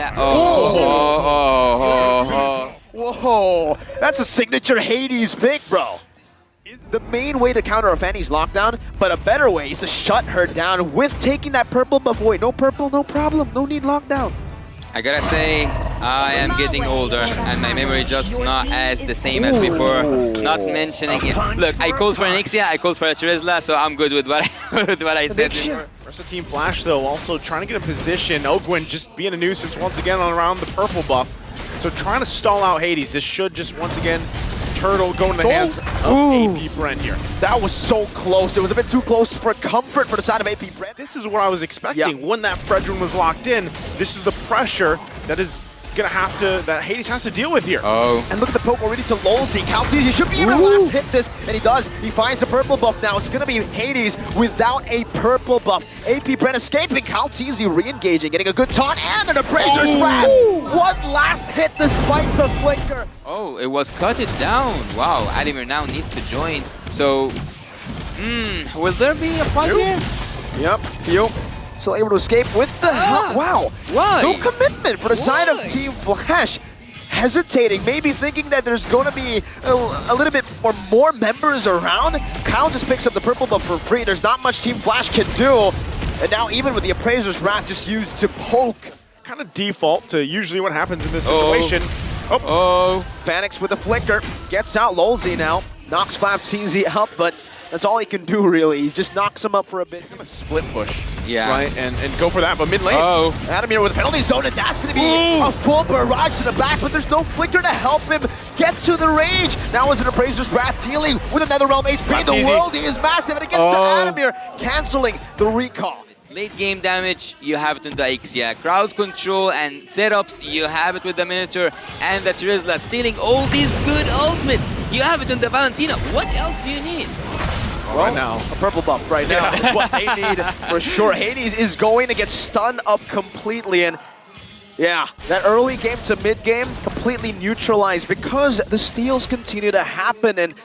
that. Whoa, that's a signature Hades pick, bro. The main way to counter a Fanny's lockdown, but a better way is to shut her down with taking that purple buff away. No purple, no problem, no need lockdown. I gotta say, I am getting older and my memory just not as the same as before. Not mentioning it. Look, I called for an Ixia, I called for a Trizla, so I'm good with what I said before. Rest of Team Flash, though, also trying to get in position. Ogwyn just being a nuisance once again around the purple buff. So trying to stall out Hades. This should just, once again, Turtle go in the hands of AP Bren here. That was so close. It was a bit too close for comfort for the side of AP Bren. This is what I was expecting. When that Fredrin was locked in, this is the pressure that is gonna have to, that Hades has to deal with here. And look at the poke already to Lolzy. Calcizi should be able to last hit this, and he does. He finds the purple buff now. It's gonna be Hades without a purple buff. AP Bren escaping. Calcizi re-engaging, getting a good taunt, and an Appraiser's Wrath. One last hit despite the flicker. Oh, it was cut it down. Wow, Adamir now needs to join. So, will there be a fight here? Yep, still able to escape with the help. Wow. Why? No commitment for the side of Team Flash. Hesitating, maybe thinking that there's going to be a little bit or more members around. Kyle just picks up the purple buff for free. There's not much Team Flash can do. And now even with the Appraiser's Wrath just used to poke. Kind of default to usually what happens in this situation. Phanix with a flicker. Gets out Lolzy now. Knocks Flap TZ up, but that's all he can do, really. He just knocks him up for a bit. Gonna split push, yeah, right, and go for that. But mid lane, Adamir with a penalty zone, and that's gonna be a full barrage to the back. But there's no flicker to help him get to the range. Now is an Appraiser's Wrath dealing with another Realm HP. The world is massive, and it gets to Adamir, canceling the recall. Late game damage, you have it in the Ixia. Crowd control and setups, you have it with the Minotaur and the Trizla. Stealing all these good ultimates, you have it in the Valentina. What else do you need? Well, right now, a purple buff right now is what they need for sure. Hades is going to get stunned up completely, and yeah, that early game to mid game completely neutralized because the steals continue to happen. And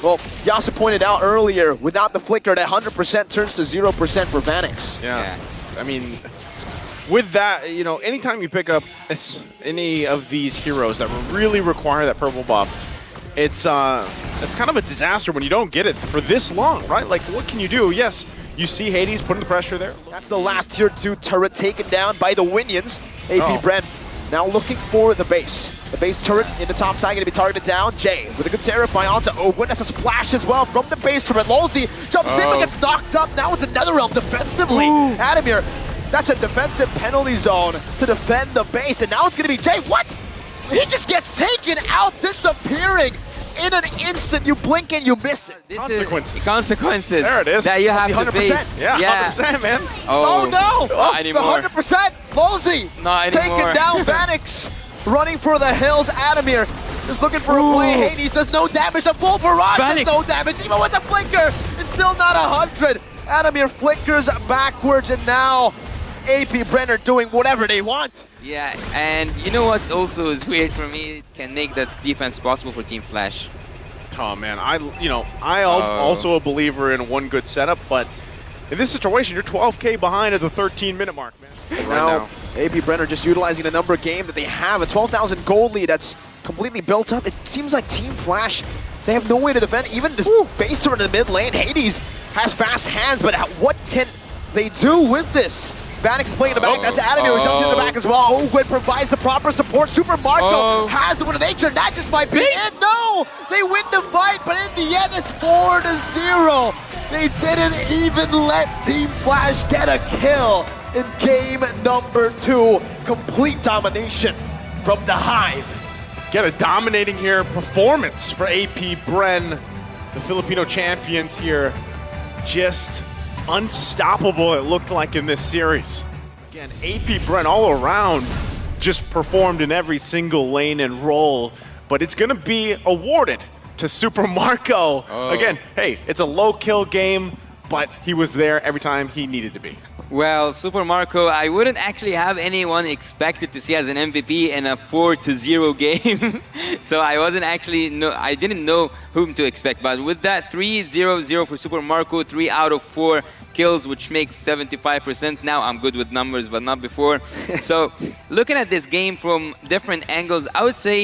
well, Yasa pointed out earlier, without the flicker, that 100% turns to 0% for Vanix. Yeah. I mean, with that, you know, anytime you pick up any of these heroes that really require that purple buff, it's kind of a disaster when you don't get it for this long, right? Like, what can you do? Yes, you see Hades putting the pressure there. That's the last tier 2 turret taken down by the Winions. AP Bren now looking for the base. The base turret in the top side going to be targeted down. Jay with a good Terrify onto Ogwyn. That's a splash as well from the base turret. Lolzy jumps in but gets knocked up. Now it's another realm defensively. Adamir, that's a defensive penalty zone to defend the base. And now it's going to be Jay. What? He just gets taken out, disappearing in an instant. You blink and you miss it. This Consequences. Consequences. There it is. That you have to 100%. face. Yeah, 100%, man. Oh no! Not anymore. The 100%. Lolzy Not anymore. taking down Vanix. Running for the hills. Adamir just looking for a play. Hades does no damage. The full barrage does no damage. Even with the flicker, it's still not 100. Adamir flickers backwards, and now AP Brenner doing whatever they want. Yeah, and you know what also is weird for me? It can make that defense possible for Team Flash. Oh man, I also a believer in one good setup, but in this situation, you're 12K behind at the 13-minute mark, man. Now, AP Brenner just utilizing the number game that they have, a 12,000 gold lead that's completely built up. It seems like Team Flash, they have no way to defend even this base turret in the mid lane. Hades has fast hands, but what can they do with this? Vanix is playing in the back. That's Adamir who jumps in the back as well. Ogwyn provides the proper support. Super Marco has the win of nature. That just might be it. No! They win the fight, but in the end, it's 4-0. They didn't even let Team Flash get a kill in game number 2. Complete domination from the Hive. Get a dominating here performance for AP Bren, the Filipino champions here. Just unstoppable, it looked like in this series. Again, AP Bren all around just performed in every single lane and role, but it's going to be awarded to Super Marco. Again, hey, it's a low kill game, but he was there every time he needed to be. Well, Super Marco, I wouldn't actually have anyone expected to see as an MVP in a 4-0 game. So I wasn't actually, I didn't know whom to expect. But with that 3-0-0 for Super Marco, 3 out of 4 kills, which makes 75%. Now I'm good with numbers, but not before. So looking at this game from different angles, I would say